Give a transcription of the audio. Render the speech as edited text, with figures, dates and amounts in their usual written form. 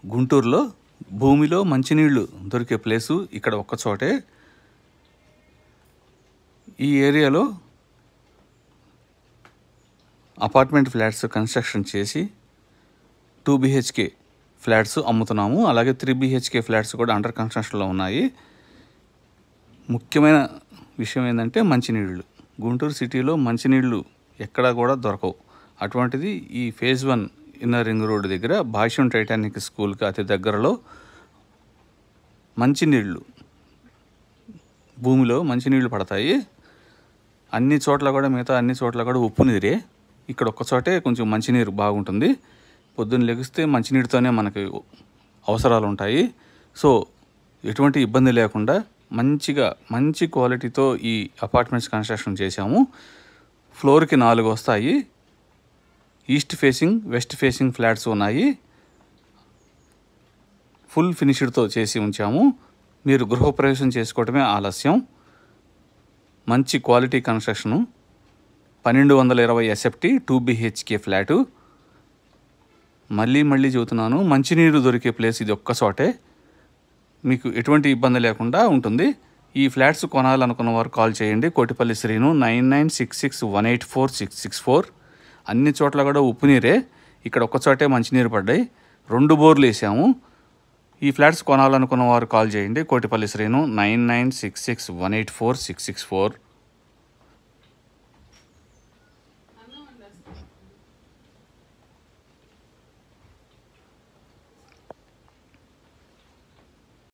గుంటూరులో భూమిలో మంచినీళ్ళు దొరికే ప్లేసు ఇక్కడ ఒక్క చోటే. ఈ ఏరియాలో అపార్ట్మెంట్ ఫ్లాట్స్ కన్స్ట్రక్షన్ చేసి 2 BHK ఫ్లాట్స్ అమ్ముతున్నాము. అలాగే 3 BHK ఫ్లాట్స్ కూడా అండర్ కన్స్ట్రక్షన్లో ఉన్నాయి. ముఖ్యమైన విషయం ఏంటంటే మంచినీళ్ళు. గుంటూరు సిటీలో మంచినీళ్ళు ఎక్కడా కూడా దొరకవు. అటువంటిది ఈ ఫేజ్ 1 ఇన్నర్ రింగ్ రోడ్ దగ్గర భాష్యం టైటానిక్ స్కూల్కి అతి దగ్గరలో మంచినీళ్ళు, భూమిలో మంచినీళ్ళు పడతాయి. అన్ని చోట్ల కూడా, మిగతా అన్ని చోట్ల కూడా ఉప్పు నీరే. ఇక్కడ ఒక్క చోటే కొంచెం మంచినీరు బాగుంటుంది. పొద్దున్న లెగిస్తే మంచినీటితోనే మనకి అవసరాలు ఉంటాయి. సో ఎటువంటి ఇబ్బంది లేకుండా మంచి క్వాలిటీతో ఈ అపార్ట్మెంట్స్ కన్స్ట్రక్షన్ చేశాము. ఫ్లోర్కి 4 వస్తాయి. East facing, west facing flats ఉన్నాయి. ఫుల్ ఫినిష్డ్తో చేసి ఉంచాము. మీరు గృహప్రవేశం చేసుకోవటమే ఆలస్యం. మంచి quality construction. 1220 SFT 2 BHK flat. మళ్ళీ చెబుతున్నాను, మంచినీరు దొరికే ప్లేస్ ఇది ఒక్క చోటే. మీకు ఎటువంటి ఇబ్బంది లేకుండా ఉంటుంది. ఈ ఫ్లాట్స్ కొనాలనుకున్న వారు కాల్ చేయండి. కోటిపల్లి శ్రీను 9966184664. అన్ని చోట్ల కూడా ఉప్పు నీరే. ఇక్కడ ఒక్క చోటే మంచినీరు పడ్డాయి. 2 బోర్లు వేసాము. ఈ ఫ్లాట్స్ కొనాలనుకున్న వారు కాల్ చేయండి. కోటిపల్లి శ్రీను 9966184664.